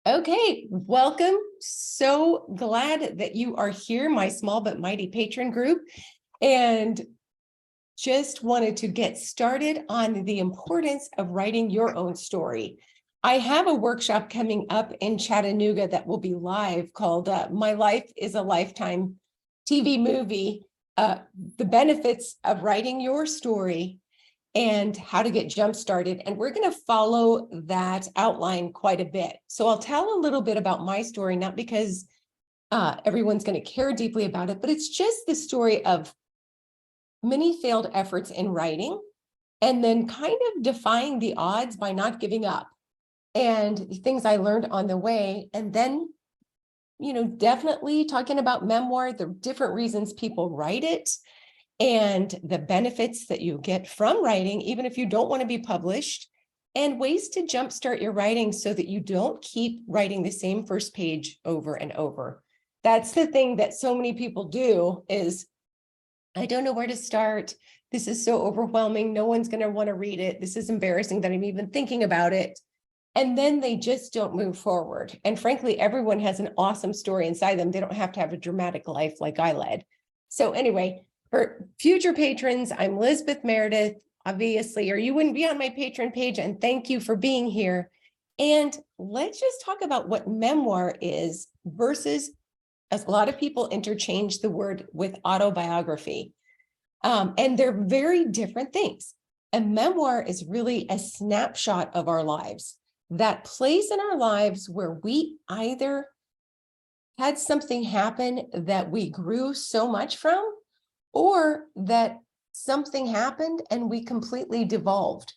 Okay, welcome. So glad that you are here, my small but mighty patron group, and just wanted to get started on the importance of writing your own story. I have a workshop coming up in Chattanooga that will be live called My Life is a Lifetime TV Movie, the benefits of writing your story and how to get jump started. And we're going to follow that outline quite a bit. So I'll tell a little bit about my story, not because everyone's going to care deeply about it, but it's just the story of many failed efforts in writing and then kind of defying the odds by not giving up and things I learned on the way. And then, definitely talking about memoir, the different reasons people write it, and the benefits that you get from writing, even if you don't want to be published, and ways to jumpstart your writing so that you don't keep writing the same first page over and over. That's the thing that so many people do is, I don't know where to start. This is so overwhelming. No one's going to want to read it. This is embarrassing that I'm even thinking about it. And then they just don't move forward. And frankly, everyone has an awesome story inside them. They don't have to have a dramatic life like I led. So anyway, for future patrons, I'm Elizabeth Meredith, obviously, or you wouldn't be on my patron page, and thank you for being here. And let's just talk about what memoir is versus, as a lot of people interchange the word with autobiography. And they're very different things. A memoir is really a snapshot of our lives, that place in our lives where we either had something happen that we grew so much from, or that something happened and we completely devolved.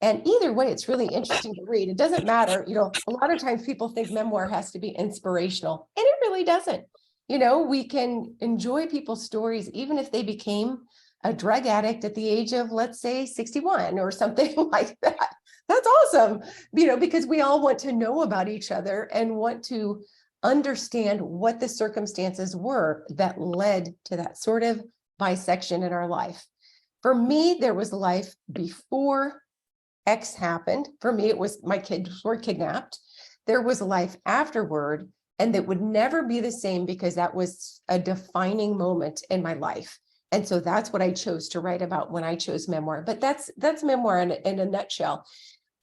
And either way, it's really interesting to read. It doesn't matter. A lot of times people think memoir has to be inspirational, and it really doesn't. We can enjoy people's stories, even if they became a drug addict at the age of, let's say, 61 or something like that. That's awesome, because we all want to know about each other and want to understand what the circumstances were that led to that sort of bisection in our life. For me, there was life before X happened. For me, it was my kids were kidnapped. There was life afterward, and that would never be the same because that was a defining moment in my life. And so that's what I chose to write about when I chose memoir. But that's memoir in a nutshell.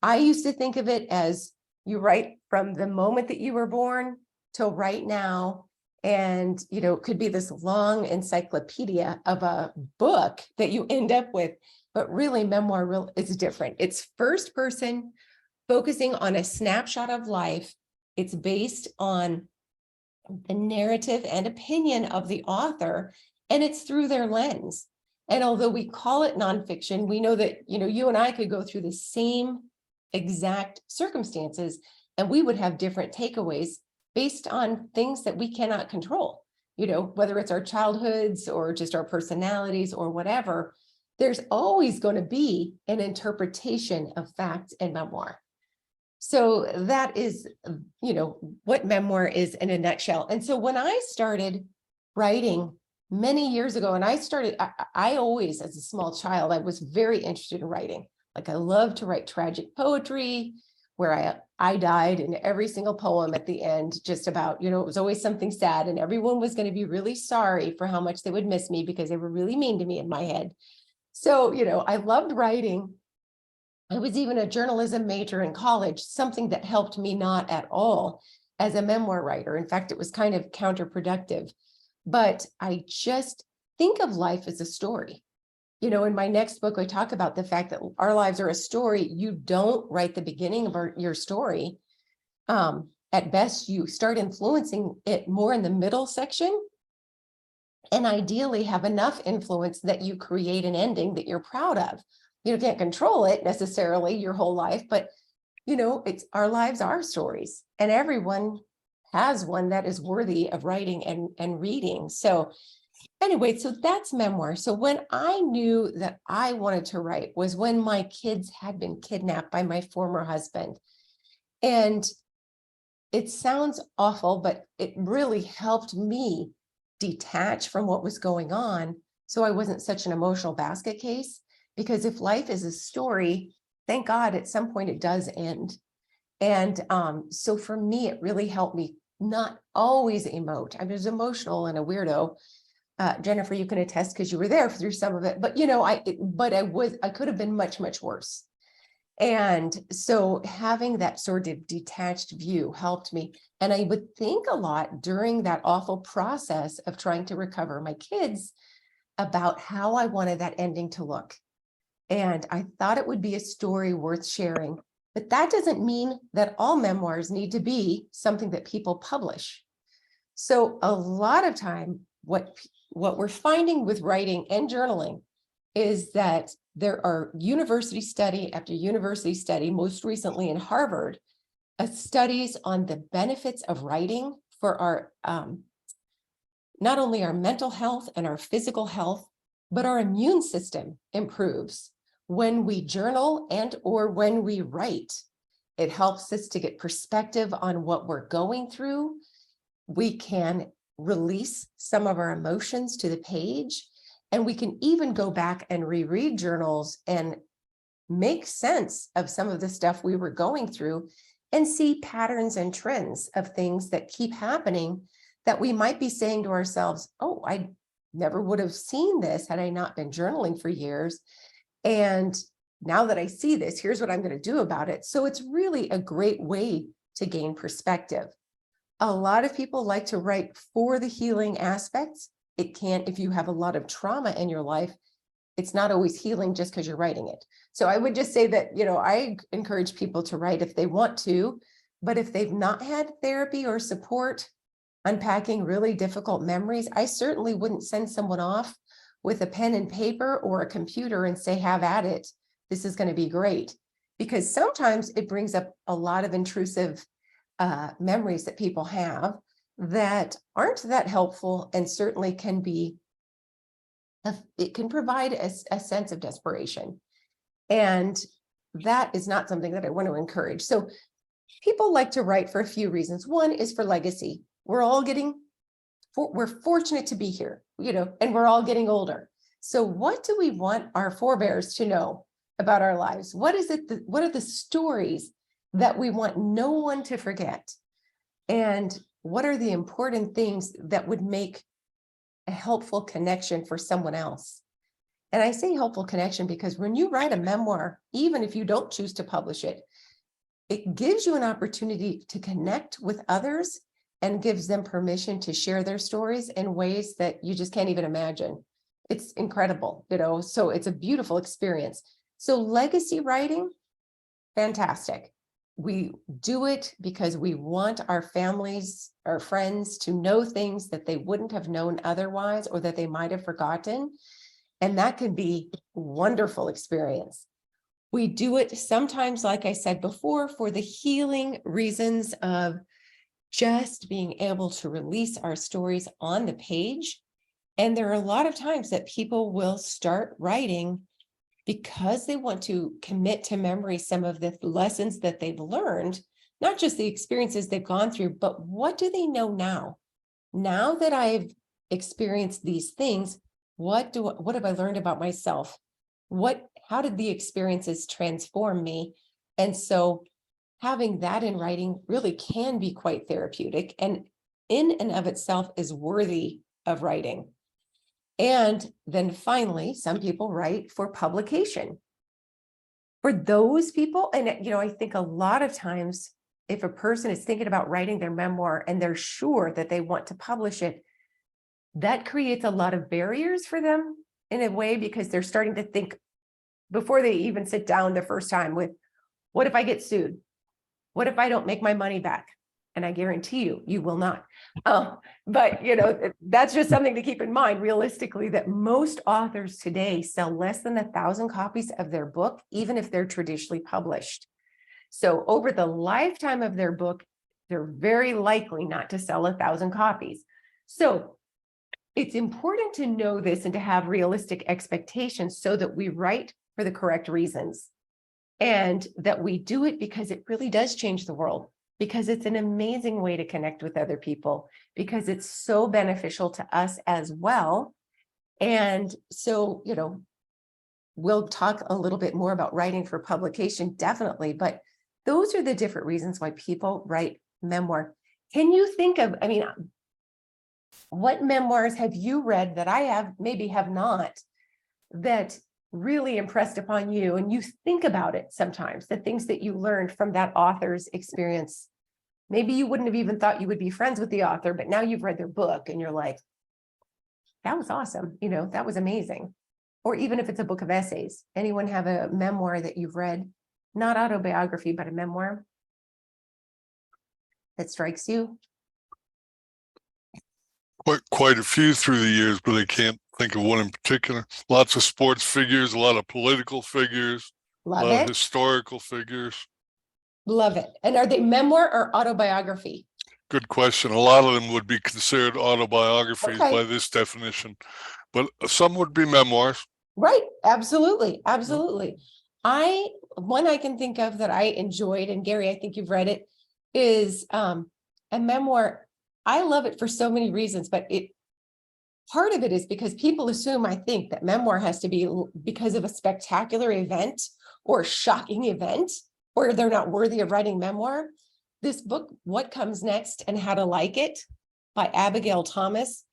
I used to think of it as you write from the moment that you were born till right now. And, it could be this long encyclopedia of a book that you end up with, but really memoir is different. It's first person, focusing on a snapshot of life. It's based on the narrative and opinion of the author, and it's through their lens. And although we call it nonfiction, we know that, you and I could go through the same exact circumstances, and we would have different takeaways based on things that we cannot control, whether it's our childhoods or just our personalities or whatever. There's always going to be an interpretation of fact and memoir. So that is, what memoir is in a nutshell. And so when I started writing many years ago, and I always, as a small child, I was very interested in writing. Like, I love to write tragic poetry, where I died in every single poem at the end, just about, it was always something sad, and everyone was going to be really sorry for how much they would miss me because they were really mean to me in my head. So, I loved writing. I was even a journalism major in college, something that helped me not at all as a memoir writer. In fact, it was kind of counterproductive. But I just think of life as a story. In my next book, I talk about the fact that our lives are a story. You don't write the beginning of your story. At best, you start influencing it more in the middle section, and ideally have enough influence that you create an ending that you're proud of. You can't control it necessarily your whole life, but it's our lives are stories, and everyone has one that is worthy of writing and reading. So anyway, so that's memoir. So when I knew that I wanted to write was when my kids had been kidnapped by my former husband. And it sounds awful, but it really helped me detach from what was going on, so I wasn't such an emotional basket case. Because if life is a story, thank God at some point it does end. And so for me, it really helped me not always emote. I was emotional and a weirdo. Jennifer, you can attest because you were there through some of it, but I could have been much, much worse. And so having that sort of detached view helped me. And I would think a lot during that awful process of trying to recover my kids about how I wanted that ending to look. And I thought it would be a story worth sharing. But that doesn't mean that all memoirs need to be something that people publish. So a lot of time, what we're finding with writing and journaling is that there are university study after university study, most recently in Harvard, studies on the benefits of writing for our not only our mental health and our physical health, but our immune system improves when we journal and or when we write. It helps us to get perspective on what we're going through. We can release some of our emotions to the page, and we can even go back and reread journals and make sense of some of the stuff we were going through and see patterns and trends of things that keep happening that we might be saying to ourselves, oh, I never would have seen this had I not been journaling for years. And now that I see this, here's what I'm going to do about it. So it's really a great way to gain perspective. A lot of people like to write for the healing aspects. It can't, if you have a lot of trauma in your life, it's not always healing just because you're writing it. So I would just say that, I encourage people to write if they want to, but if they've not had therapy or support, unpacking really difficult memories, I certainly wouldn't send someone off with a pen and paper or a computer and say, have at it. This is going to be great. Because sometimes it brings up a lot of intrusive memories that people have that aren't that helpful, and certainly can be, it can provide a sense of desperation. And that is not something that I want to encourage. So people like to write for a few reasons. One is for legacy. We're fortunate to be here, and we're all getting older. So what do we want our forebears to know about our lives? What are the stories that we want no one to forget? And what are the important things that would make a helpful connection for someone else? And I say helpful connection because when you write a memoir, even if you don't choose to publish it, it gives you an opportunity to connect with others and gives them permission to share their stories in ways that you just can't even imagine. It's incredible, so it's a beautiful experience. So legacy writing, fantastic. We do it because we want our families, our friends to know things that they wouldn't have known otherwise, or that they might have forgotten. And that can be a wonderful experience. We do it sometimes, like I said before, for the healing reasons of just being able to release our stories on the page. And there are a lot of times that people will start writing because they want to commit to memory some of the lessons that they've learned, not just the experiences they've gone through, but what do they know now? Now that I've experienced these things, what have I learned about myself? How did the experiences transform me? And so having that in writing really can be quite therapeutic, and in and of itself is worthy of writing. And then finally, some people write for publication. For those people, and I think a lot of times, if a person is thinking about writing their memoir and they're sure that they want to publish it, that creates a lot of barriers for them in a way, because they're starting to think before they even sit down the first time with, what if I get sued? What if I don't make my money back? And I guarantee you will not. But that's just something to keep in mind realistically, that most authors today sell less than 1,000 copies of their book, even if they're traditionally published. So over the lifetime of their book, they're very likely not to sell 1,000 copies. So it's important to know this and to have realistic expectations so that we write for the correct reasons, and that we do it because it really does change the world, because it's an amazing way to connect with other people, because it's so beneficial to us as well. And so, we'll talk a little bit more about writing for publication, definitely, but those are the different reasons why people write memoir. Can you think of, I mean, what memoirs have you read that I have, maybe have not, that really impressed upon you, and you think about it sometimes, the things that you learned from that author's experience? Maybe you wouldn't have even thought you would be friends with the author, but now you've read their book and you're like, that was awesome. You know, that was amazing. Or even if it's a book of essays, anyone have a memoir that you've read, not autobiography, but a memoir that strikes you? Quite a few through the years, but I can't think of one in particular. Lots of sports figures, a lot of political figures, a Love lot of it. historical figures. Love it. And are they memoir or autobiography? Good question. A lot of them would be considered autobiographies Okay. by this definition, but some would be memoirs. Right. Absolutely. Absolutely. One I can think of that I enjoyed, and Gary, I think you've read it, is a memoir. I love it for so many reasons, but part of it is because people assume, I think, that memoir has to be because of a spectacular event or shocking event, or they're not worthy of writing memoir. This book, What Comes Next and How to Like It, by Abigail Thomas,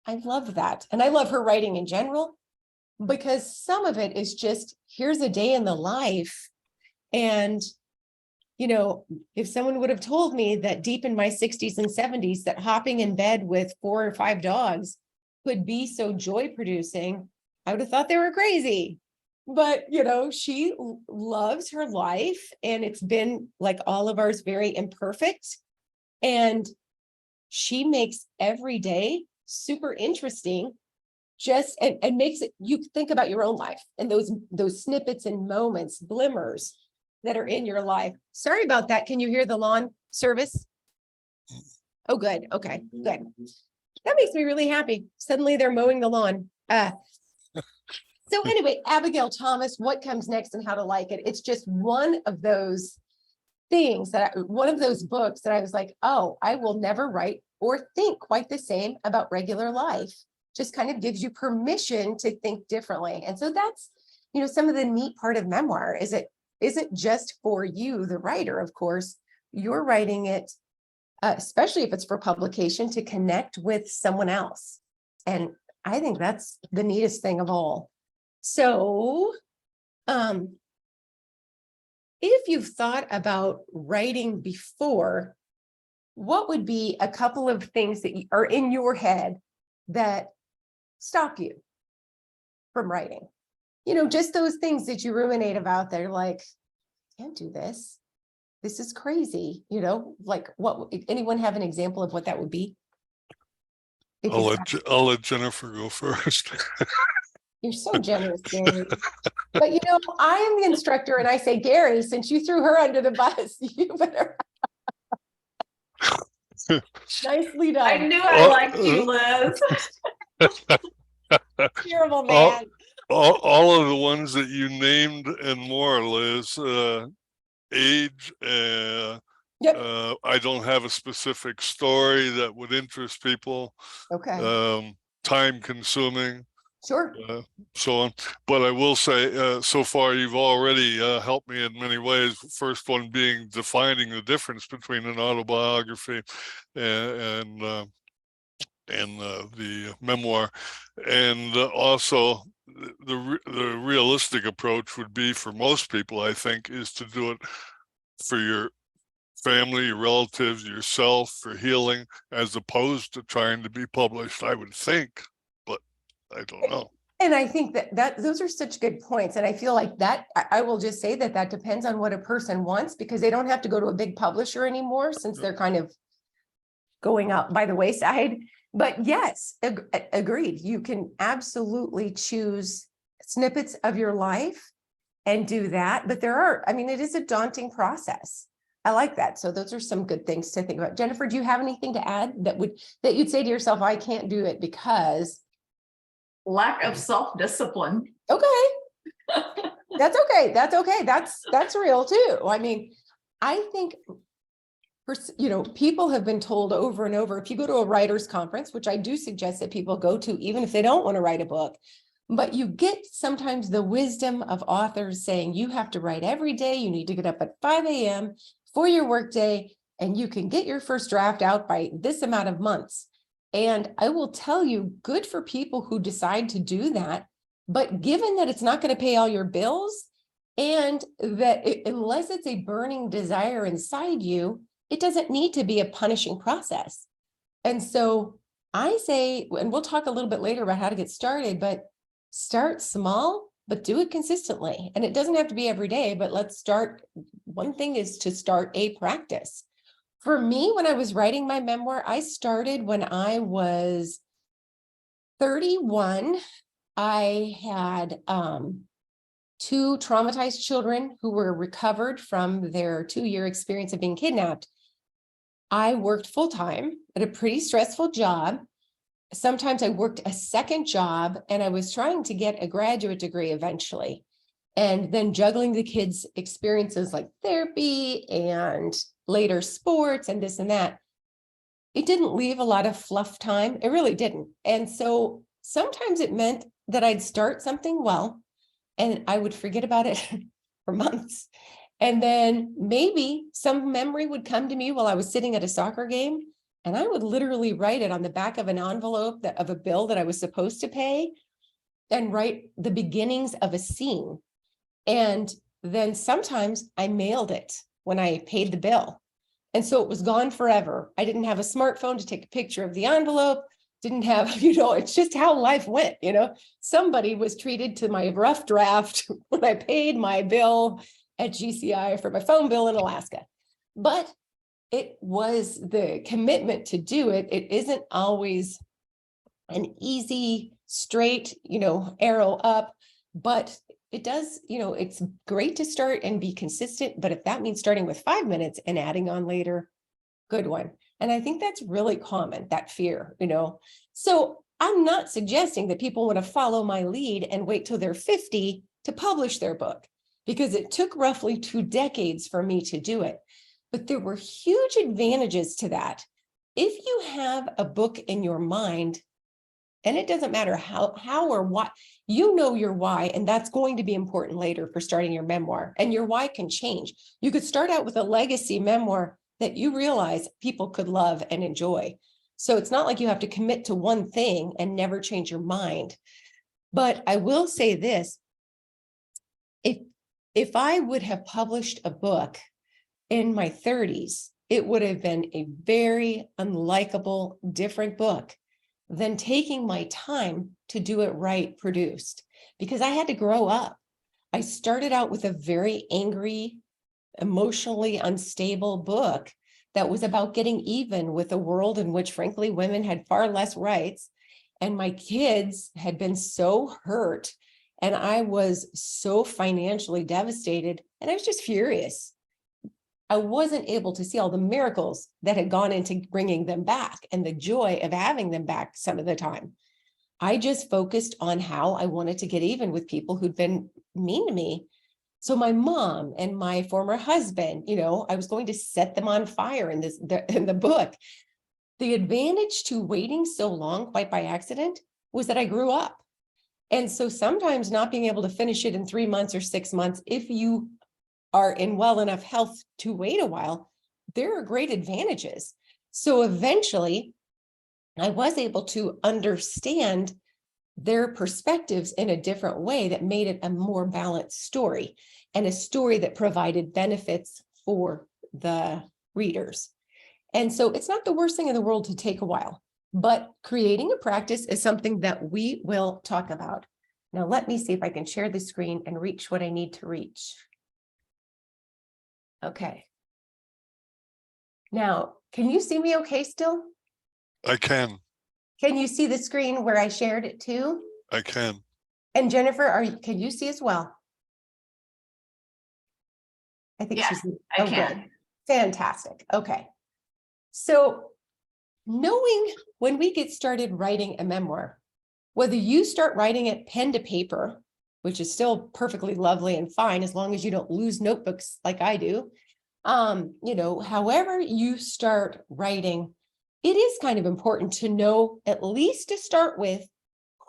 I love that. And I love her writing in general, because some of it is just, here's a day in the life. And, you know, if someone would have told me that deep in my 60s and 70s, that hopping in bed with 4 or 5 dogs could be so joy producing, I would have thought they were crazy. But, you know, she loves her life, and it's been, like all of ours, very imperfect. And she makes every day super interesting, just and makes it, you think about your own life and those snippets and moments, glimmers that are in your life. Sorry about that. Can you hear the lawn service? Oh, good. Okay, good. That makes me really happy. Suddenly they're mowing the lawn. So anyway, Abigail Thomas, What Comes Next and How to Like It. It's just one of those things one of those books that I was like, oh, I will never write or think quite the same about regular life. Just kind of gives you permission to think differently. And so that's, you know, some of the neat part of memoir is it isn't just for you, the writer, of course. You're writing it, especially if it's for publication, to connect with someone else. And I think that's the neatest thing of all. So, if you've thought about writing before, what would be a couple of things that are in your head that stop you from writing? You know, just those things that you ruminate about. They're like, I can't do this. This is crazy. You know, like what? Anyone have an example of what that would be? I'll let Jennifer go first. You're so generous, Gary. But you know, I am the instructor, and I say, Gary, since you threw her under the bus, you better. Nicely done. I knew I liked you, Liz. Terrible man. All of the ones that you named and more, Liz. Age. Yep. I don't have a specific story that would interest people. Okay. Time consuming. Sure. So on. But I will say, so far you've already helped me in many ways. First one being defining the difference between an autobiography and the memoir, and also the realistic approach would be for most people, I think, is to do it for your family, your relatives, yourself, for healing, as opposed to trying to be published, I would think, but I don't know. And I think that those are such good points. And I feel like that, I will just say that depends on what a person wants, because they don't have to go to a big publisher anymore, since they're kind of going out by the wayside. But yes, agreed. You can absolutely choose snippets of your life and do that. But it is a daunting process. I like that. So those are some good things to think about. Jennifer, do you have anything to add that you'd say to yourself, I can't do it because? Lack of self-discipline. Okay. That's okay. That's okay. That's real too. I mean, I think, people have been told over and over, if you go to a writer's conference, which I do suggest that people go to, even if they don't want to write a book, But you get sometimes the wisdom of authors saying you have to write every day. You need to get up at 5 a.m. for your workday, and you can get your first draft out by this amount of months. And I will tell you, good for people who decide to do that. But given that it's not going to pay all your bills, and that unless it's a burning desire inside you, it doesn't need to be a punishing process. And so I say, and we'll talk a little bit later about how to get started, but start small, but do it consistently. And it doesn't have to be every day, but let's start. One thing is to start a practice. For me, when I was writing my memoir, I started when I was 31. I had two traumatized children who were recovered from their 2-year experience of being kidnapped. I worked full-time at a pretty stressful job. Sometimes I worked a second job, and I was trying to get a graduate degree eventually. And then juggling the kids' experiences like therapy and later sports and this and that. It didn't leave a lot of fluff time. It really didn't. And so sometimes it meant that I'd start something well, and I would forget about it for months. And then maybe some memory would come to me while I was sitting at a soccer game, and I would literally write it on the back of an envelope of a bill that I was supposed to pay, and write the beginnings of a scene. And then sometimes I mailed it when I paid the bill. And so it was gone forever. I didn't have a smartphone to take a picture of the envelope, didn't have, it's just how life went, Somebody was treated to my rough draft when I paid my bill at GCI for my phone bill in Alaska. But it was the commitment to do it. It isn't always an easy, straight, arrow up, but it does, it's great to start and be consistent. But if that means starting with 5 minutes and adding on later, good one. And I think that's really common, that fear, So I'm not suggesting that people want to follow my lead and wait till they're 50 to publish their book, because it took roughly 2 decades for me to do it. But there were huge advantages to that. If you have a book in your mind, and it doesn't matter how or what, your why, and that's going to be important later for starting your memoir. And your why can change. You could start out with a legacy memoir that you realize people could love and enjoy. So it's not like you have to commit to one thing and never change your mind. But I will say this, if I would have published a book in my 30s, it would have been a very unlikable, different book than taking my time to do it right produced, because I had to grow up. I started out with a very angry, emotionally unstable book that was about getting even with a world in which, frankly, women had far less rights. And my kids had been so hurt, and I was so financially devastated, and I was just furious. I wasn't able to see all the miracles that had gone into bringing them back and the joy of having them back some of the time. I just focused on how I wanted to get even with people who'd been mean to me. So my mom and my former husband, I was going to set them on fire in the book. The advantage to waiting so long, quite by accident, was that I grew up. And so sometimes not being able to finish it in 3 months or 6 months, if you are in well enough health to wait a while, there are great advantages. So eventually I was able to understand their perspectives in a different way that made it a more balanced story, and a story that provided benefits for the readers. And so it's not the worst thing in the world to take a while, but creating a practice is something that we will talk about. Now, let me see if I can share the screen and reach what I need to reach. Okay. Now, can you see me okay still? I can. Can you see the screen where I shared it to? I can. And Jennifer, can you see as well? I think Yes, she's I good. can. Fantastic. Okay. So knowing when we get started writing a memoir, whether you start writing it pen to paper, which is still perfectly lovely and fine as long as you don't lose notebooks like I do, however you start writing, it is kind of important to know, at least to start with,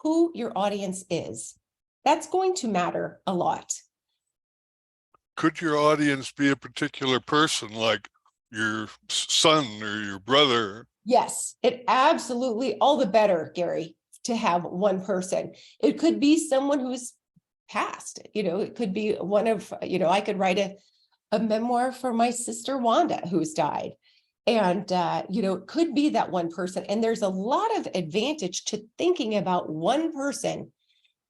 who your audience is. That's going to matter a lot. Could your audience be a particular person, like your son or your brother? Yes, it absolutely, all the better, Gary, to have one person. It could be someone who's passed, it could be one of, I could write a memoir for my sister Wanda, who's died. And, it could be that one person. And there's a lot of advantage to thinking about one person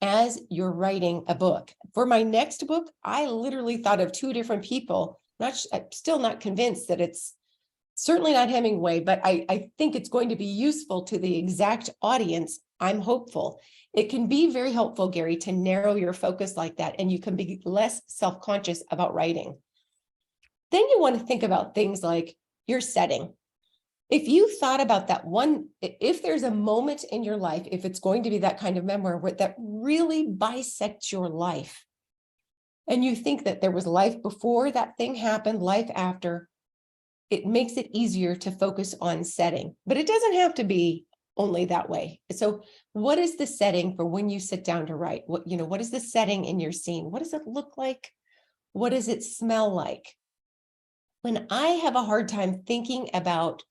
as you're writing a book. For my next book, I literally thought of two different people. I'm still not convinced that it's certainly not Hemingway, but I think it's going to be useful to the exact audience. I'm hopeful. It can be very helpful, Gary, to narrow your focus like that, and you can be less self-conscious about writing. Then you want to think about things like your setting. If you thought about that one, if there's a moment in your life, if it's going to be that kind of memoir that really bisects your life, and you think that there was life before that thing happened, life after, it makes it easier to focus on setting, but it doesn't have to be only that way. So what is the setting for when you sit down to write? What is the setting in your scene? What does it look like? What does it smell like? When I have a hard time thinking about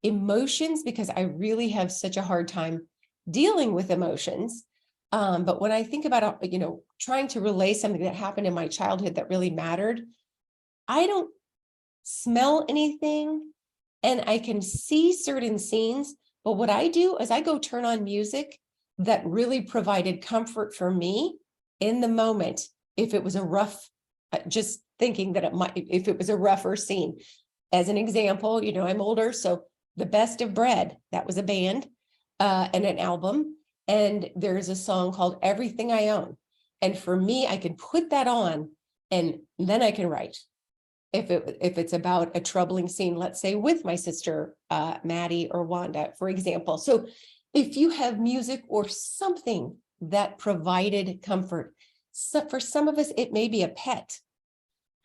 emotions, because I really have such a hard time dealing with emotions, but when I think about, trying to relay something that happened in my childhood that really mattered, I don't smell anything and I can see certain scenes, but what I do is I go turn on music that really provided comfort for me in the moment. If it was a rough, just thinking that if it was a rougher scene. As an example, I'm older, so The Best of Bread, that was a band and an album, and there's a song called Everything I Own. And for me, I can put that on and then I can write. If it's about a troubling scene, let's say with my sister, Maddie or Wanda, for example. So if you have music or something that provided comfort, so for some of us, it may be a pet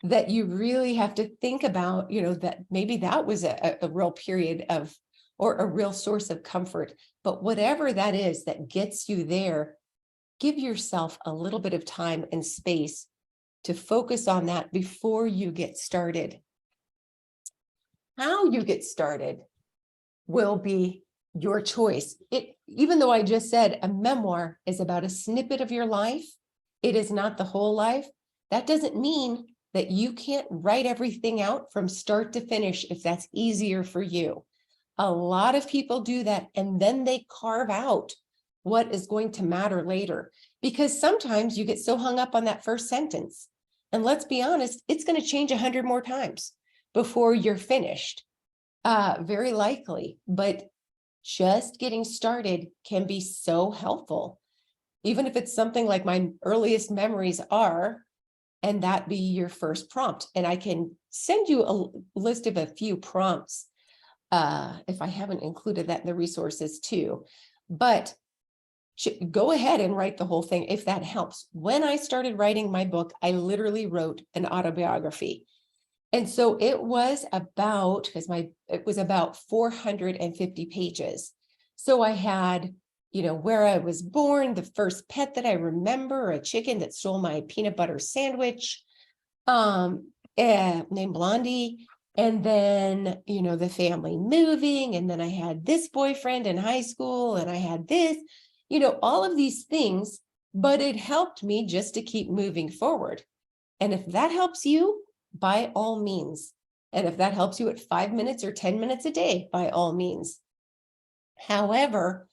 that you really have to think about, that maybe that was a real period of, or a real source of comfort. But whatever that is that gets you there, give yourself a little bit of time and space to focus on that before you get started. How you get started will be your choice. Even though I just said a memoir is about a snippet of your life, it is not the whole life. That doesn't mean that you can't write everything out from start to finish if that's easier for you. A lot of people do that, and then they carve out what is going to matter later, because sometimes you get so hung up on that first sentence. And let's be honest, it's going to change 100 more times before you're finished, very likely. But just getting started can be so helpful, even if it's something like my earliest memories are, and that be your first prompt. And I can send you a list of a few prompts if I haven't included that in the resources too. But go ahead and write the whole thing if that helps. When I started writing my book, I literally wrote an autobiography. And so it was about, it was about 450 pages. So I had, where I was born, the first pet that I remember, a chicken that stole my peanut butter sandwich, named Blondie. And then, the family moving. And then I had this boyfriend in high school, and I had this, all of these things, but it helped me just to keep moving forward. And if that helps you, by all means. And if that helps you at 5 minutes or 10 minutes a day, by all means. However,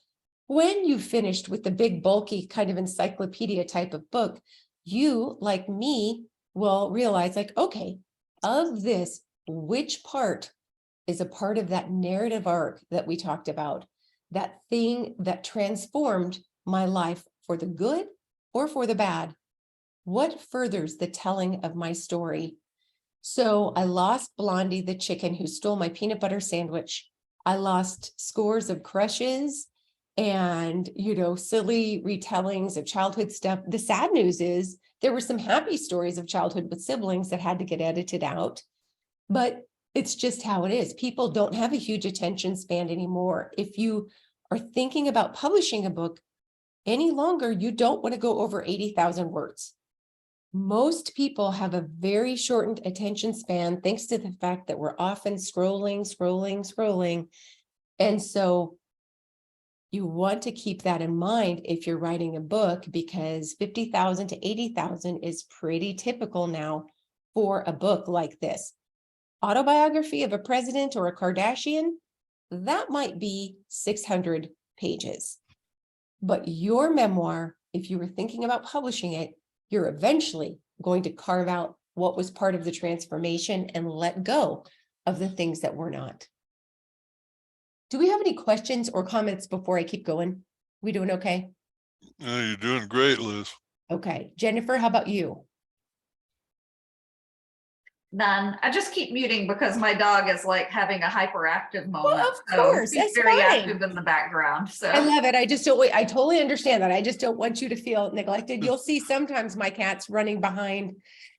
when you finished with the big, bulky kind of encyclopedia type of book, you, like me, will realize okay, of this, which part is a part of that narrative arc that we talked about, that thing that transformed my life for the good or for the bad? What furthers the telling of my story? So I lost Blondie, the chicken who stole my peanut butter sandwich. I lost scores of crushes and, silly retellings of childhood stuff. The sad news is there were some happy stories of childhood with siblings that had to get edited out, but it's just how it is. People don't have a huge attention span anymore. If you are thinking about publishing a book, any longer, you don't want to go over 80,000 words. Most people have a very shortened attention span, thanks to the fact that we're often scrolling. And so you want to keep that in mind if you're writing a book, because 50,000 to 80,000 is pretty typical now for a book like this. Autobiography of a president or a Kardashian, that might be 600 pages. But your memoir, if you were thinking about publishing it, you're eventually going to carve out what was part of the transformation and let go of the things that were not. Do we have any questions or comments before I keep going? We doing okay? You're doing great, Liz. Okay. Jennifer, how about you? None. I just keep muting because my dog is like having a hyperactive moment. Well, of course, he's that's very fine. active in the background. So I love it. I just don't wait. I totally understand that. I just don't want you to feel neglected. You'll see sometimes my cat's running behind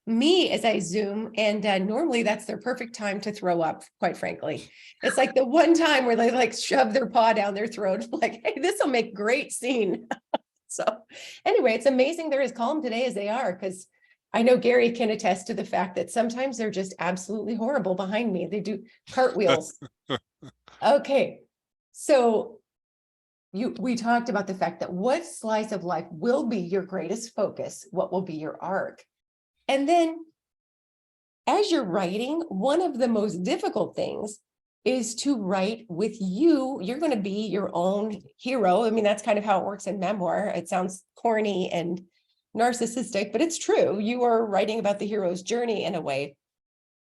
me as I zoom, and normally that's their perfect time to throw up, quite frankly. It's like the one time where they like shove their paw down their throat, like, hey, this will make great scene. So anyway, it's amazing they're as calm today as they are, because I know Gary can attest to the fact that sometimes they're just absolutely horrible behind me. They do cartwheels. Okay. So we talked about the fact that what slice of life will be your greatest focus, what will be your arc. And then as you're writing, one of the most difficult things is to write with you. You're going to be your own hero. I mean, that's kind of how it works in memoir. It sounds corny and narcissistic, but it's true. You are writing about the hero's journey in a way,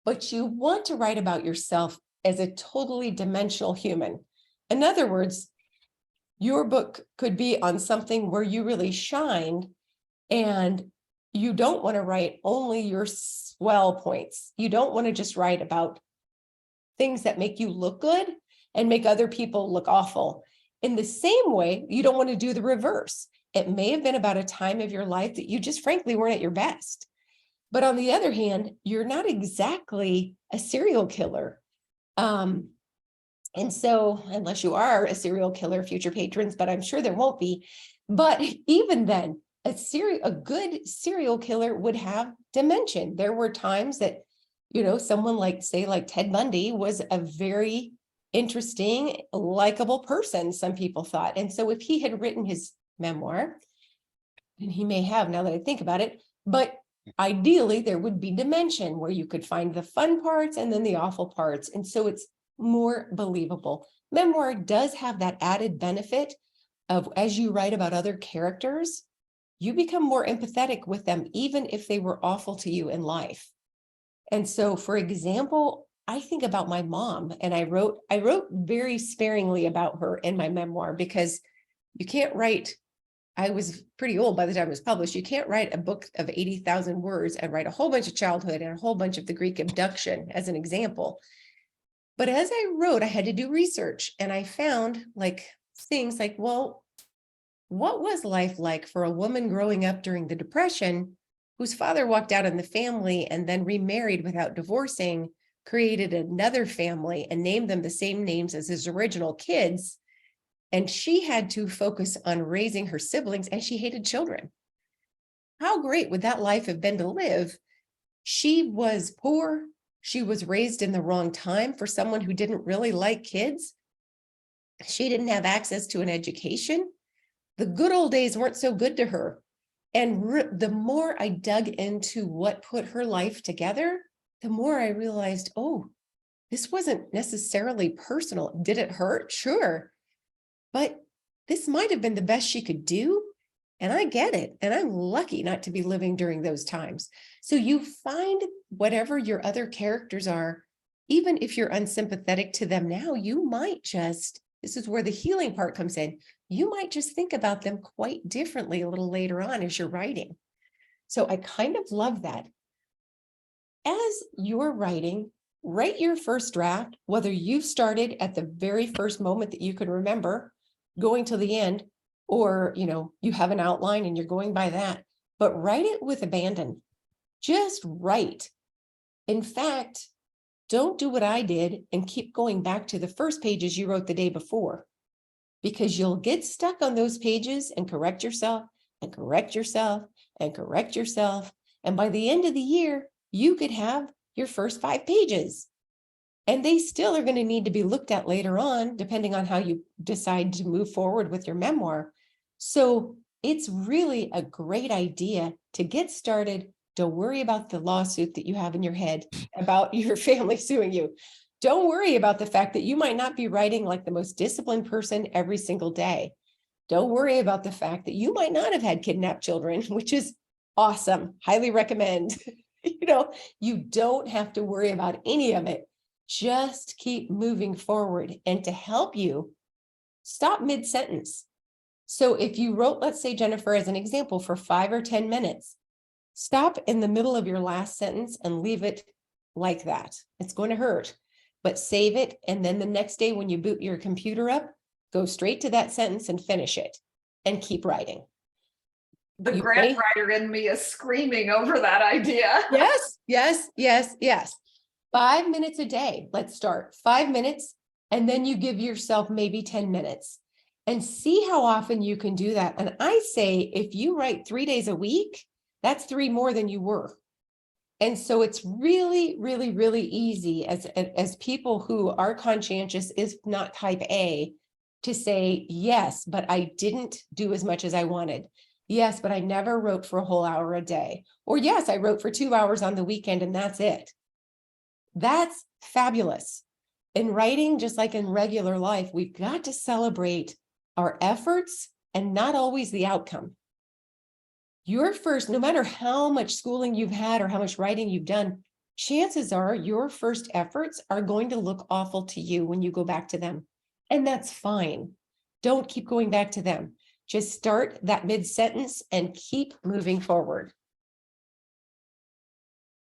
but you want to write about yourself as a totally dimensional human. In other words, your book could be on something where you really shined, and you don't want to write only your swell points. You don't want to just write about things that make you look good and make other people look awful. In the same way, you don't want to do the reverse. It may have been about a time of your life that you just frankly weren't at your best. But on the other hand, you're not exactly a serial killer. And so, unless you are a serial killer, future patrons, but I'm sure there won't be. But even then, a good serial killer would have dimension. There were times that, someone like Ted Bundy was a very interesting, likable person, some people thought. And so if he had written his memoir, and he may have, now that I think about it, but ideally there would be dimension where you could find the fun parts and then the awful parts. And so it's more believable. Memoir does have that added benefit of, as you write about other characters, you become more empathetic with them, even if they were awful to you in life. And so, for example, I think about my mom, and I wrote very sparingly about her in my memoir, because you can't write, I was pretty old by the time it was published. You can't write a book of 80,000 words and write a whole bunch of childhood and a whole bunch of the Greek abduction as an example. But as I wrote, I had to do research, and I found things like, well, what was life like for a woman growing up during the Depression, whose father walked out on the family and then remarried without divorcing, created another family and named them the same names as his original kids. And she had to focus on raising her siblings, and she hated children. How great would that life have been to live? She was poor. She was raised in the wrong time for someone who didn't really like kids. She didn't have access to an education. The good old days weren't so good to her. And the more I dug into what put her life together, the more I realized, oh, this wasn't necessarily personal. Did it hurt? Sure. But this might have been the best she could do. And I get it. And I'm lucky not to be living during those times. So you find whatever your other characters are, even if you're unsympathetic to them now, you might just, this is where the healing part comes in. You might just think about them quite differently a little later on as you're writing. So I kind of love that. As you're writing, write your first draft, whether you started at the very first moment that you can remember, going to the end, or, you have an outline and you're going by that, but write it with abandon. Just write. In fact, don't do what I did and keep going back to the first pages you wrote the day before. because you'll get stuck on those pages and correct yourself and correct yourself and correct yourself. And by the end of the year, you could have your first 5 pages. And they still are going to need to be looked at later on, depending on how you decide to move forward with your memoir. So it's really a great idea to get started. Don't worry about the lawsuit that you have in your head about your family suing you. Don't worry about the fact that you might not be writing like the most disciplined person every single day. Don't worry about the fact that you might not have had kidnapped children, which is awesome. Highly recommend. You don't have to worry about any of it. Just keep moving forward. And to help you, stop mid-sentence. So if you wrote, let's say, Jennifer, as an example, for 5 or 10 minutes, stop in the middle of your last sentence and leave it like that. It's going to hurt, but save it. And then the next day when you boot your computer up, go straight to that sentence and finish it and keep writing. The You grant may- writer in me is screaming over that idea. Yes, yes, yes, yes. 5 minutes a day. Let's start 5 minutes. And then you give yourself maybe 10 minutes and see how often you can do that. And I say, if you write 3 days a week, that's 3 more than you were. And so it's really, really, really easy as people who are conscientious, if not type A, to say, yes, but I didn't do as much as I wanted. Yes, but I never wrote for a whole hour a day. Or yes, I wrote for 2 hours on the weekend and that's it. That's fabulous. In writing, just like in regular life, we've got to celebrate our efforts and not always the outcome. Your first, no matter how much schooling you've had or how much writing you've done, chances are your first efforts are going to look awful to you when you go back to them. And that's fine. Don't keep going back to them. Just start that mid-sentence and keep moving forward.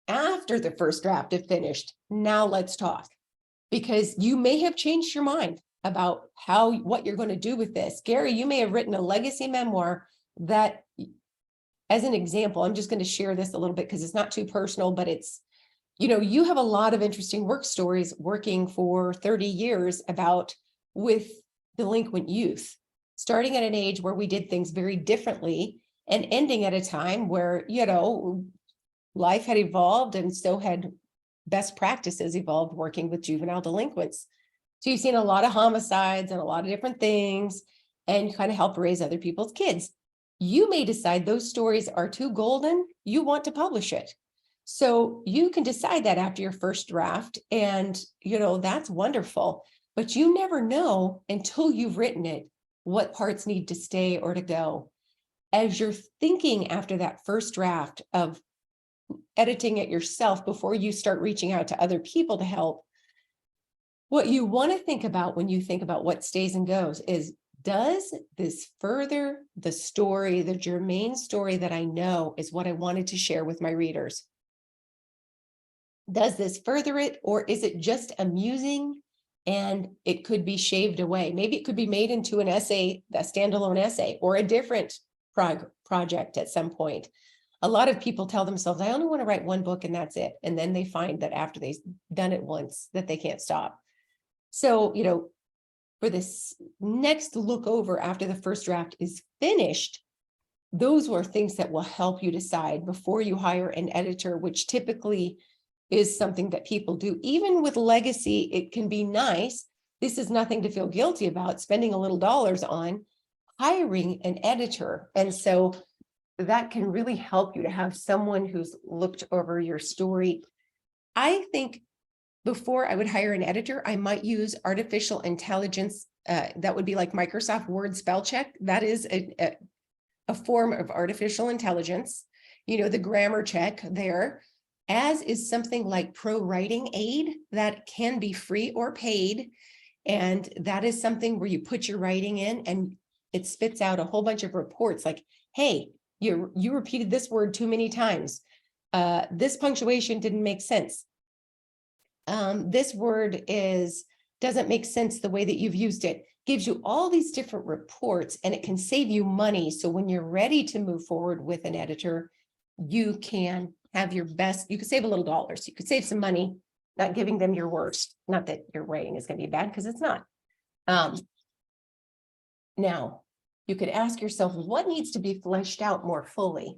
After the first draft is finished, now let's talk, because you may have changed your mind about what you're going to do with this. Gary, you may have written a legacy memoir that, as an example, I'm just going to share this a little bit because it's not too personal, but it's, you have a lot of interesting work stories working for 30 years with delinquent youth, starting at an age where we did things very differently and ending at a time where, life had evolved and so had best practices evolved working with juvenile delinquents. So you've seen a lot of homicides and a lot of different things and kind of help raise other people's kids. You may decide those stories are too golden, you want to publish it. So you can decide that after your first draft and, that's wonderful, but you never know until you've written it, what parts need to stay or to go. As you're thinking after that first draft of editing it yourself before you start reaching out to other people to help, what you want to think about when you think about what stays and goes is, does this further the story, the germane story that I know is what I wanted to share with my readers? Does this further it, or is it just amusing and it could be shaved away? Maybe it could be made into an essay, a standalone essay, or a different project at some point. A lot of people tell themselves, I only want to write one book and that's it. And then they find that after they've done it once, that they can't stop. So, for this next look over after the first draft is finished, those were things that will help you decide before you hire an editor, which typically is something that people do. Even with legacy, it can be nice. This is nothing to feel guilty about, spending a little dollars on hiring an editor. And so that can really help you to have someone who's looked over your story. I think before I would hire an editor, I might use artificial intelligence. That would be like Microsoft Word spell check. That is a form of artificial intelligence. The grammar check there, as is something like Pro Writing Aid that can be free or paid. And that is something where you put your writing in and it spits out a whole bunch of reports like, hey, you repeated this word too many times. This punctuation didn't make sense. This word doesn't make sense the way that you've used it. Gives you all these different reports and it can save you money. So when you're ready to move forward with an editor, you can have your best, you could save a little dollars. You could save some money, not giving them your worst. Not that your writing is going to be bad, because it's not. Now, you could ask yourself, what needs to be fleshed out more fully?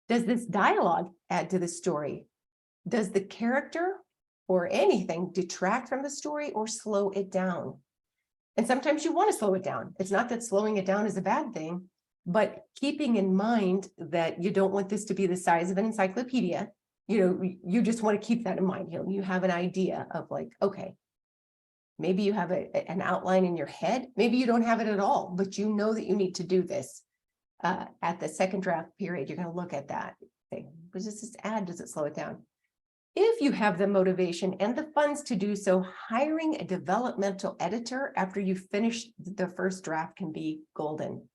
Does this dialogue add to the story? Does the character or anything detract from the story or slow it down? And sometimes you want to slow it down. It's not that slowing it down is a bad thing, but keeping in mind that you don't want this to be the size of an encyclopedia. You just want to keep that in mind. You have an idea of like, okay, maybe you have an outline in your head. Maybe you don't have it at all, but you know that you need to do this. At the second draft period, you're going to look at that. Say, does this add? Does it slow it down? If you have the motivation and the funds to do so, hiring a developmental editor after you finish the first draft can be golden.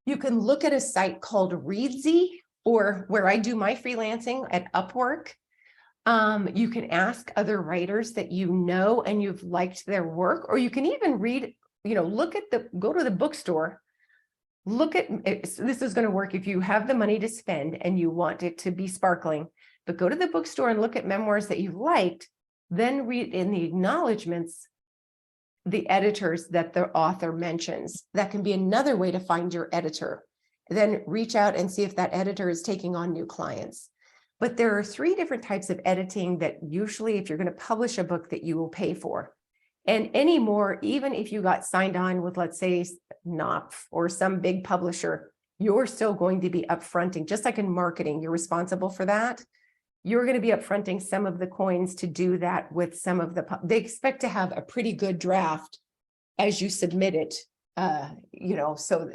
You can look at a site called Readsy, or where I do my freelancing at Upwork. You can ask other writers that you know and you've liked their work, or you can even read, go to the bookstore. Look at this is going to work if you have the money to spend and you want it to be sparkling, but go to the bookstore and look at memoirs that you've liked, then read in the acknowledgments the editors that the author mentions. That can be another way to find your editor. Then reach out and see if that editor is taking on new clients. But there are 3 different types of editing that usually, if you're going to publish a book, that you will pay for. And anymore, even if you got signed on with, let's say, Knopf or some big publisher, you're still going to be upfronting, just like in marketing, you're responsible for that. You're going to be upfronting some of the coins to do that with some of they expect to have a pretty good draft as you submit it, so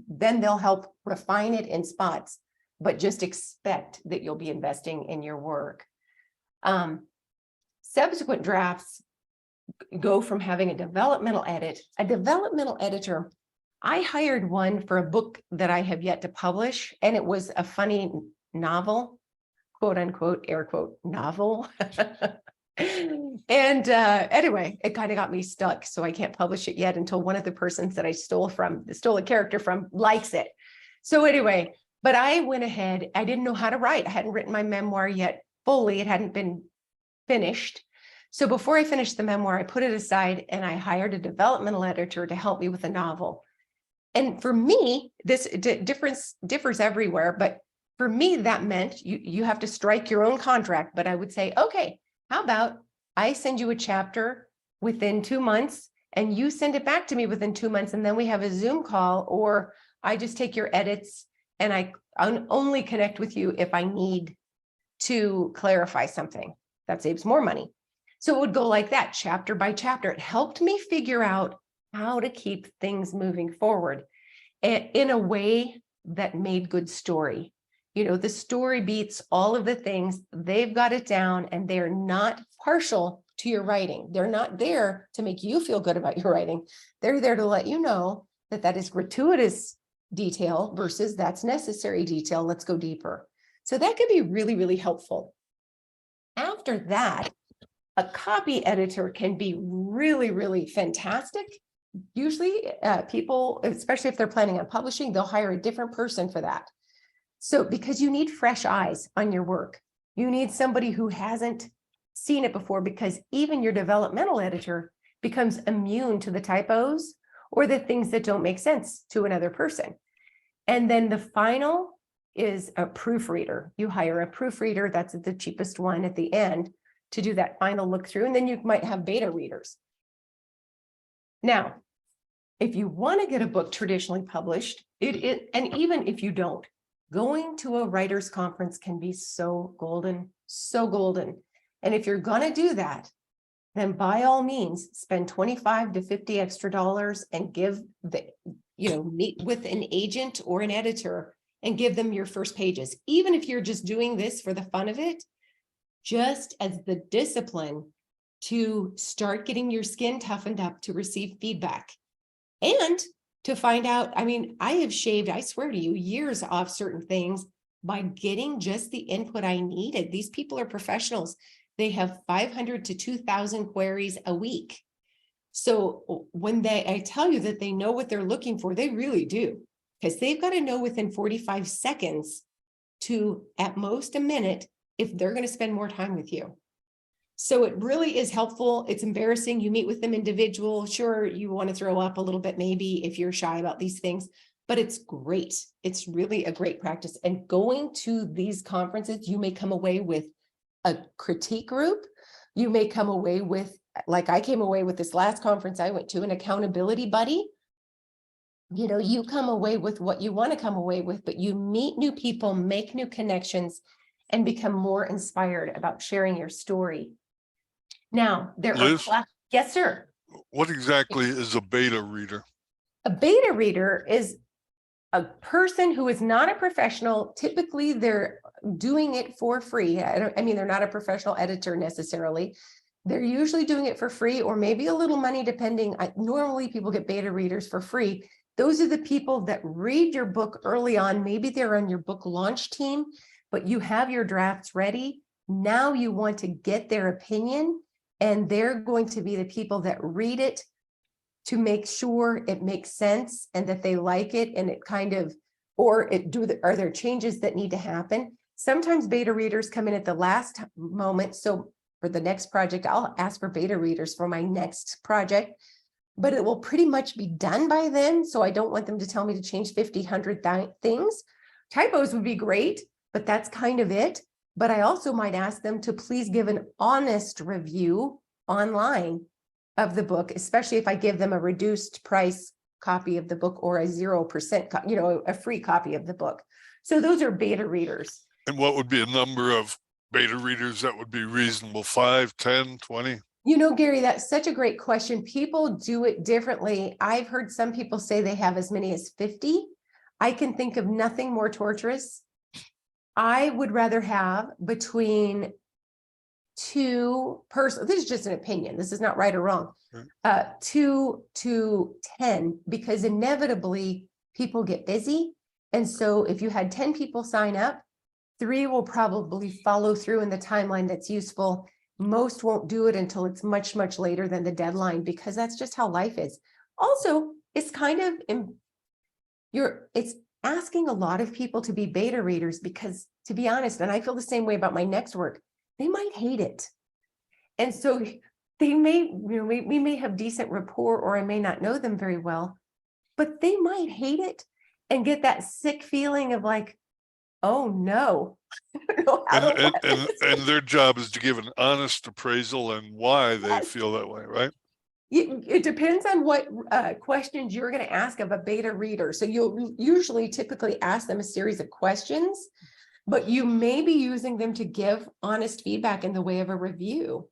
then they'll help refine it in spots, but just expect that you'll be investing in your work. Subsequent drafts go from having a developmental editor. I hired one for a book that I have yet to publish, and it was a funny novel, quote unquote, air quote, novel. And anyway, it kind of got me stuck. So I can't publish it yet until one of the persons that I stole a character from likes it. So anyway, but I went ahead, I didn't know how to write. I hadn't written my memoir yet fully. It hadn't been finished. So before I finished the memoir, I put it aside and I hired a developmental editor to help me with the novel. And for me, this differs everywhere, but for me, that meant you have to strike your own contract. But I would say, okay, how about I send you a chapter within 2 months and you send it back to me within 2 months, and then we have a Zoom call, or I just take your edits and I only connect with you if I need to clarify something. That saves more money. So it would go like that, chapter by chapter. It helped me figure out how to keep things moving forward in a way that made good story. The story beats all of the things. They've got it down, and they're not partial to your writing. They're not there to make you feel good about your writing. They're there to let you know that is gratuitous detail versus that's necessary detail. Let's go deeper. So that could be really, really helpful. After that, a copy editor can be really, really fantastic. Usually people, especially if they're planning on publishing, they'll hire a different person for that. So because you need fresh eyes on your work, you need somebody who hasn't seen it before, because even your developmental editor becomes immune to the typos or the things that don't make sense to another person. And then the final is a proofreader. You hire a proofreader, that's the cheapest one at the end, to do that final look through, and then you might have beta readers. Now, if you want to get a book traditionally published, and even if you don't, going to a writer's conference can be so golden, so golden. And if you're going to do that, then by all means, spend $25 to $50 extra and meet with an agent or an editor and give them your first pages. Even if you're just doing this for the fun of it, just as the discipline to start getting your skin toughened up to receive feedback and to find out. I mean, I have shaved, I swear to you, years off certain things by getting just the input I needed. These people are professionals. They have 500 to 2,000 queries a week. So when I tell you that they know what they're looking for, they really do, because they've got to know within 45 seconds to at most a minute if they're going to spend more time with you. So it really is helpful. It's embarrassing. You meet with them individual. Sure, you want to throw up a little bit, maybe if you're shy about these things, but it's great. It's really a great practice. And going to these conferences, you may come away with a critique group. You may come away with, like I came away with this last conference I went to, an accountability buddy. You know, you come away with what you want to come away with, but you meet new people, make new connections, and become more inspired about sharing your story. Now, there are Liz, yes, sir. what exactly is a beta reader? A beta reader is a person who is not a professional. Typically, they're doing it for free. I mean, they're not a professional editor necessarily. They're usually doing it for free or maybe a little money, depending. Normally, people get beta readers for free. Those are the people that read your book early on. Maybe they're on your book launch team, but you have your drafts ready. Now you want to get their opinion, and they're going to be the people that read it to make sure it makes sense and that they like it, and it kind of, or are there changes that need to happen? Sometimes beta readers come in at the last moment. So for the next project, I'll ask for beta readers for my next project, but it will pretty much be done by then. So I don't want them to tell me to change 50, 100 things. Typos would be great, but that's kind of it. But I also might ask them to please give an honest review online of the book, especially if I give them a reduced price copy of the book or a 0%, a free copy of the book. So those are beta readers. And what would be a number of beta readers that would be reasonable? 5, 10, 20? You know, Gary, that's such a great question. People do it differently. I've heard some people say they have as many as 50. I can think of nothing more torturous. I would rather have between this is just an opinion. This is not right or wrong. 2 to 10, because inevitably people get busy. And so if you had 10 people sign up, 3 will probably follow through in the timeline that's useful. Most won't do it until it's much, much later than the deadline, because that's just how life is. Also, it's kind of, it's asking a lot of people to be beta readers, because to be honest, and I feel the same way about my next work, they might hate it. And so they may, we may have decent rapport, or I may not know them very well, but they might hate it and get that sick feeling of like, oh no. And their job is to give an honest appraisal and why they feel that way, right? It depends on what questions you're going to ask of a beta reader. So you'll usually typically ask them a series of questions, but you may be using them to give honest feedback in the way of a review.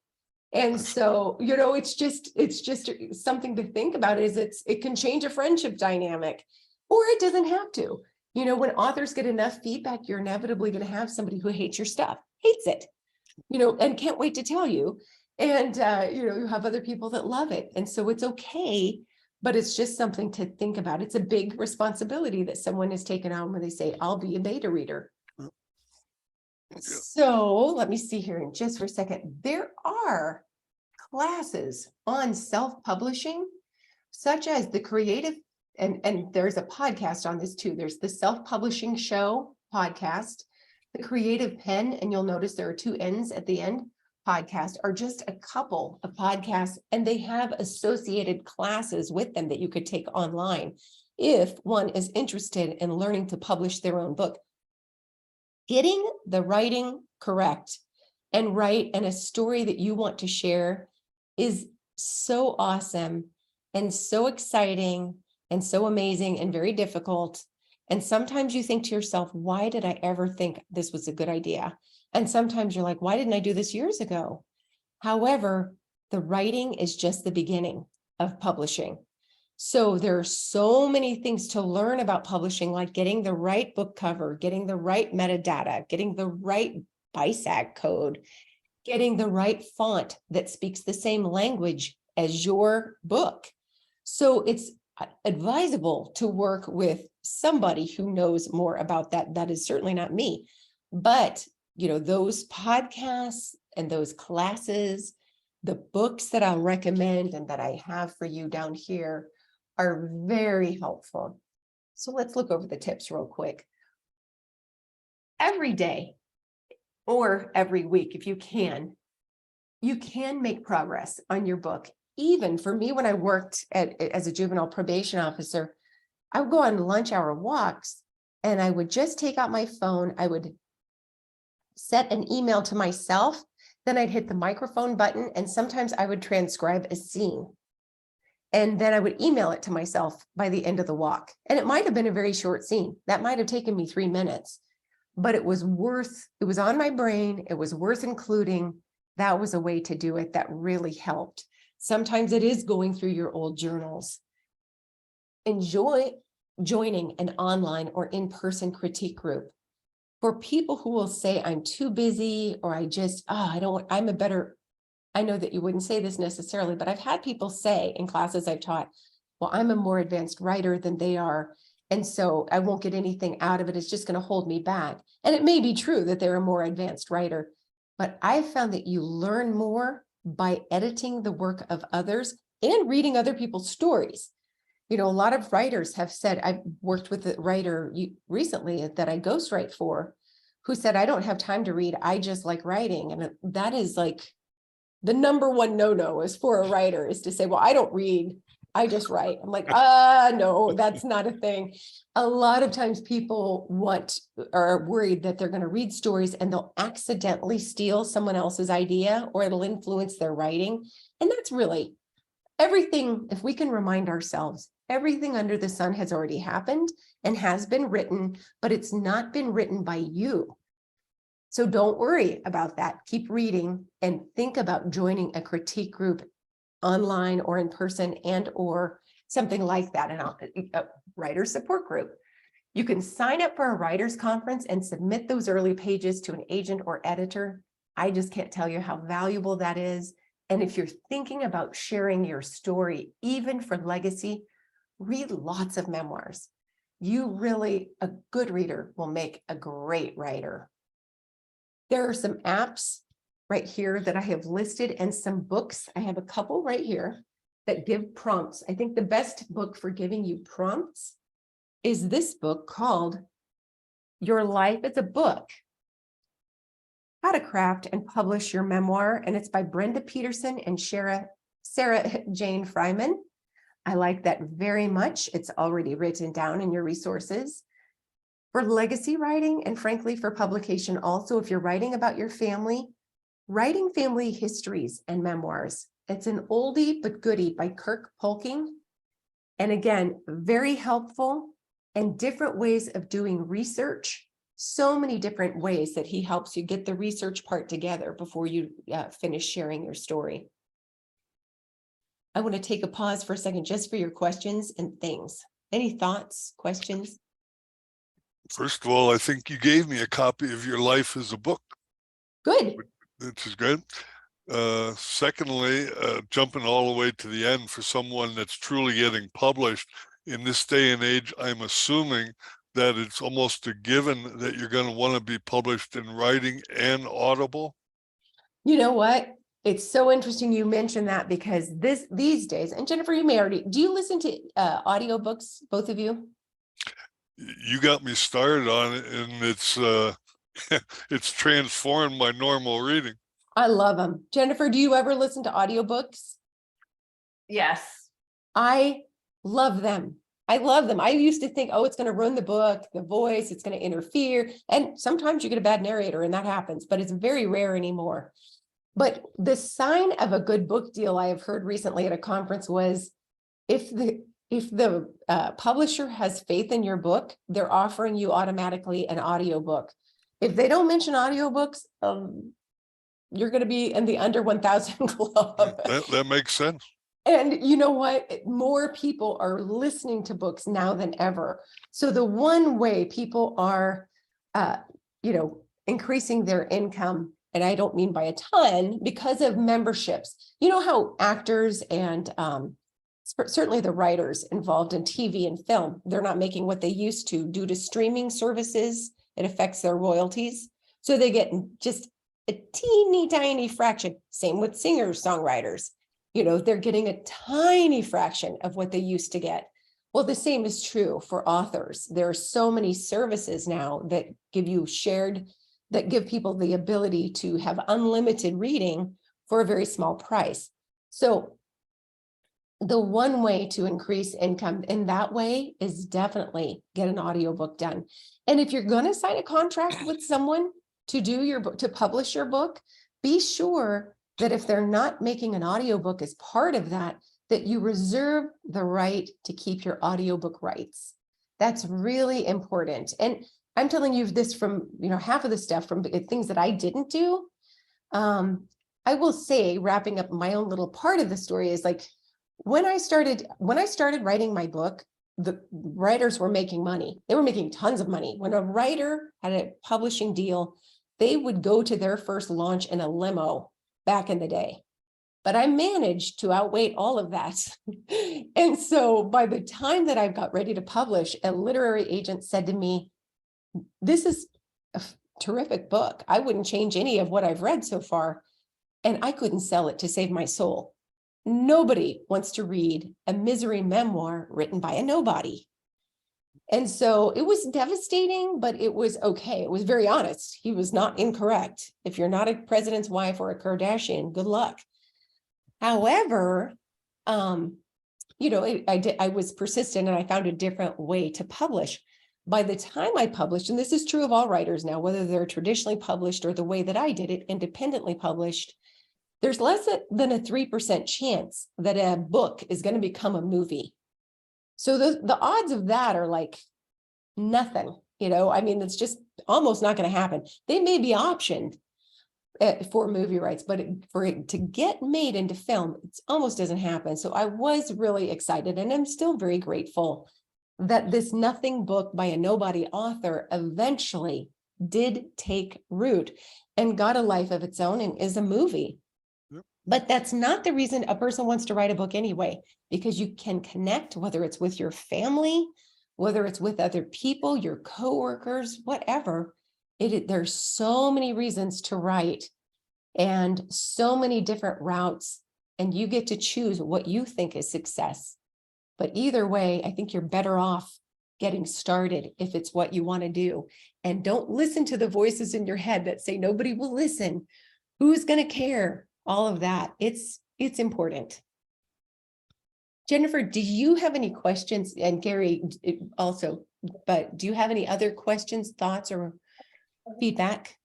And so, it's just something to think about. It can change a friendship dynamic, or it doesn't have to. When authors get enough feedback, you're inevitably going to have somebody who hates your stuff, hates it, and can't wait to tell you. And, you have other people that love it. And so it's okay, but it's just something to think about. It's a big responsibility that someone has taken on when they say, I'll be a beta reader. So let me see here in just for a second. There are classes on self-publishing, such as the creative, and there's a podcast on this too. There's the Self-Publishing Show podcast, the Creative Pen, and you'll notice there are 2 N's at the end. Podcast are just a couple of podcasts, and they have associated classes with them that you could take online if one is interested in learning to publish their own book. Getting the writing correct and write a story that you want to share is so awesome and so exciting and so amazing and very difficult. And sometimes you think to yourself, why did I ever think this was a good idea? And sometimes you're like, why didn't I do this years ago? However, the writing is just the beginning of publishing. So there are so many things to learn about publishing, like getting the right book cover, getting the right metadata, getting the right BISAC code, getting the right font that speaks the same language as your book. So it's advisable to work with somebody who knows more about that. That is certainly not me, but those podcasts and those classes, the books that I'll recommend and that I have for you down here are very helpful. So let's look over the tips real quick. Every day or every week, if you can, you can make progress on your book. Even for me, when I worked as a juvenile probation officer, I would go on lunch hour walks and I would just take out my phone. I would set an email to myself. Then I'd hit the microphone button, and sometimes I would transcribe a scene. And then I would email it to myself by the end of the walk. And it might have been a very short scene. That might have taken me 3 minutes, but it was on my brain. It was worth including. That was a way to do it that really helped. Sometimes it is going through your old journals. Enjoy joining an online or in-person critique group. For people who will say, I'm too busy, or I know that you wouldn't say this necessarily, but I've had people say in classes I've taught, well, I'm a more advanced writer than they are, and so I won't get anything out of it. It's just going to hold me back. And it may be true that they're a more advanced writer, but I've found that you learn more by editing the work of others and reading other people's stories. You know, a lot of writers have said, I've worked with a writer recently that I ghostwrite for, who said, I don't have time to read. I just like writing. And that is like the number one no is for a writer, is to say, well, I don't read, I just write. I'm like, no, that's not a thing. A lot of times people are worried that they're going to read stories and they'll accidentally steal someone else's idea, or it'll influence their writing. And that's really everything. If we can remind ourselves, everything under the sun has already happened and has been written, but it's not been written by you. So don't worry about that. Keep reading and think about joining a critique group online or in person, or something like that, a writer support group. You can sign up for a writer's conference and submit those early pages to an agent or editor. I just can't tell you how valuable that is. And if you're thinking about sharing your story, even for legacy, read lots of memoirs. A good reader will make a great writer. There are some apps right here that I have listed, and some books. I have a couple right here that give prompts. I think the best book for giving you prompts is this book called Your Life as a Book: How to Craft and Publish Your Memoir. And it's by Brenda Peterson and Sarah Jane Fryman. I like that very much. It's already written down in your resources. For legacy writing, and frankly, for publication also, if you're writing about your family, writing family histories and memoirs. It's an oldie but goodie by Kirk Polking. And again, very helpful, and different ways of doing research. So many different ways that he helps you get the research part together before you finish sharing your story. I want to take a pause for a second just for your questions and things. Any thoughts, questions? First of all, I think you gave me a copy of Your Life as a Book. Good. Which is good. Secondly, jumping all the way to the end, for someone that's truly getting published in this day and age, I'm assuming that it's almost a given that you're going to want to be published in writing and Audible. You know what? It's so interesting you mentioned that, because these days, and Jennifer, you may already, do you listen to audiobooks, both of you? You got me started on it, and it's it's transformed my normal reading. I love them. Jennifer, do you ever listen to audiobooks? Yes. I love them. I love them. I used to think, oh, it's going to ruin the book, the voice, it's going to interfere. And sometimes you get a bad narrator and that happens, but it's very rare anymore. But the sign of a good book deal I have heard recently at a conference was if the publisher has faith in your book, they're offering you automatically an audiobook. If they don't mention audiobooks, you're going to be in the under 1,000 club. That makes sense. And you know what? More people are listening to books now than ever. So the one way people are, increasing their income, and I don't mean by a ton, because of memberships. You know how actors and certainly the writers involved in TV and film, they're not making what they used to due to streaming services. It affects their royalties. So they get just a teeny tiny fraction. Same with singers, songwriters. They're getting a tiny fraction of what they used to get. Well, the same is true for authors. There are so many services now that give people the ability to have unlimited reading for a very small price. So the one way to increase income in that way is definitely get an audiobook done. And if you're going to sign a contract with someone to do your book, to publish your book, be sure that if they're not making an audiobook as part of that, that you reserve the right to keep your audiobook rights. That's really important. And I'm telling you this from, half of the stuff from things that I didn't do. I will say, wrapping up my own little part of the story, is like, when I started writing my book, the writers were making money. They were making tons of money. When a writer had a publishing deal, they would go to their first launch in a limo back in the day. But I managed to outweigh all of that. And so by the time that I got ready to publish, a literary agent said to me, "This is a terrific book. I wouldn't change any of what I've read so far." And I couldn't sell it to save my soul. Nobody wants to read a misery memoir written by a nobody. And so it was devastating, but it was okay. It was very honest. He was not incorrect. If you're not a president's wife or a Kardashian, good luck. However, I was persistent and I found a different way to publish. By the time I published, and this is true of all writers now, whether they're traditionally published or the way that I did it, independently published, there's less than a 3% chance that a book is going to become a movie. So the odds of that are like nothing, it's just almost not going to happen. They may be optioned for movie rights, but for it to get made into film, it almost doesn't happen. So I was really excited, and I'm still very grateful that this nothing book by a nobody author eventually did take root and got a life of its own and is a movie. But that's not the reason a person wants to write a book anyway, because you can connect, whether it's with your family, whether it's with other people, your coworkers, whatever. There's so many reasons to write and so many different routes, and you get to choose what you think is success. But either way, I think you're better off getting started if it's what you want to do. And don't listen to the voices in your head that say nobody will listen. Who's going to care? All of that. It's important. Jennifer, do you have any questions? And Gary also, but do you have any other questions, thoughts, or feedback?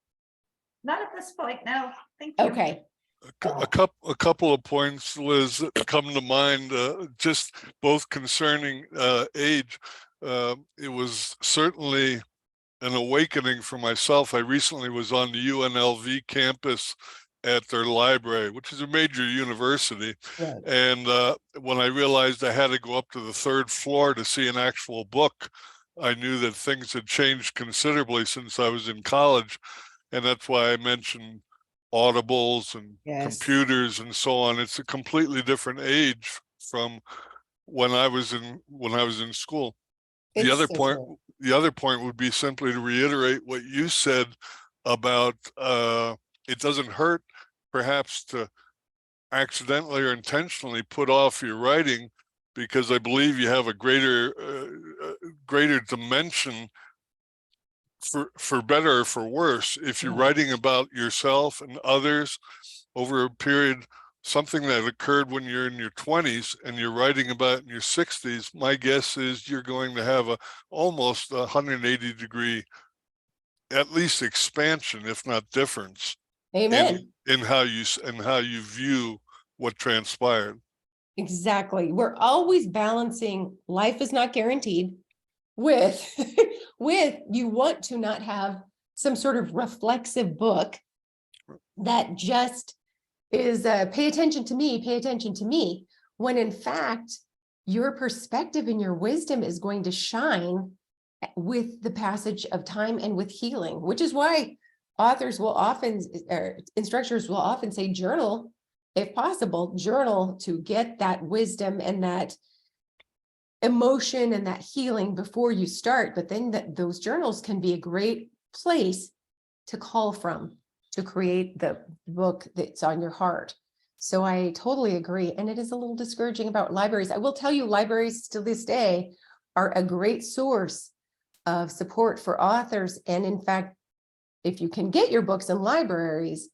Not at this point, no. Thank you. Okay. A couple of points, Liz, that come to mind, just both concerning age. It was certainly an awakening for myself. I recently was on the UNLV campus at their library, which is a major university. Right. And when I realized I had to go up to the third floor to see an actual book, I knew that things had changed considerably since I was in college. And that's why I mentioned audibles and computers and so on. It's a completely different age from when I was in school. The other point would be simply to reiterate what you said about it doesn't hurt perhaps to accidentally or intentionally put off your writing, because I believe you have a greater dimension, for better or for worse, if you're writing about yourself and others over a period, something that occurred when you're in your 20s and you're writing about in your 60s. My guess is you're going to have almost 180-degree at least expansion, if not difference. Amen. In how you view what transpired. Exactly. We're always balancing. Life is not guaranteed with you want to not have some sort of reflexive book that just is pay attention to me, when in fact your perspective and your wisdom is going to shine with the passage of time and with healing, which is why authors will often, or instructors will often say, journal, if possible, journal to get that wisdom and that emotion and that healing before you start. But then those journals can be a great place to call from to create the book that's on your heart. So I totally agree. And it is a little discouraging about libraries. I will tell you, libraries to this day are a great source of support for authors. And in fact, if you can get your books in libraries,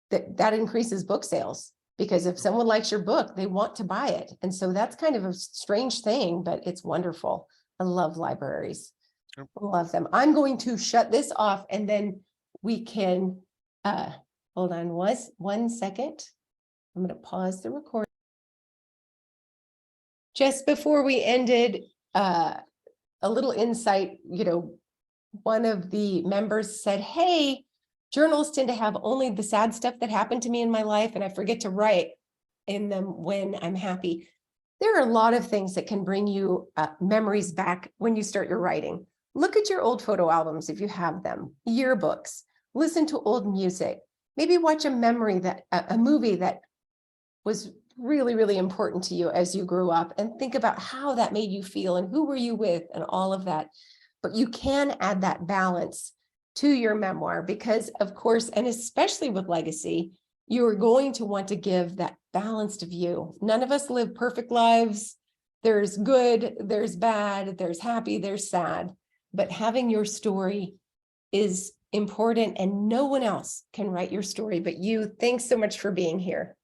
that increases book sales. Because if someone likes your book, they want to buy it. And so that's kind of a strange thing, but it's wonderful. I love libraries. Yep. Love them. I'm going to shut this off and then we can, hold on 1 second. I'm going to pause the recording. Just before we ended, a little insight, one of the members said, hey, journals tend to have only the sad stuff that happened to me in my life, and I forget to write in them when I'm happy. There are a lot of things that can bring you memories back when you start your writing. Look at your old photo albums if you have them, yearbooks, listen to old music, maybe watch a movie that was really, really important to you as you grew up, and think about how that made you feel and who were you with and all of that. But you can add that balance to your memoir because, of course, and especially with legacy, you are going to want to give that balanced view. None of us live perfect lives. There's good, there's bad, there's happy, there's sad. But having your story is important, and no one else can write your story but you. Thanks so much for being here.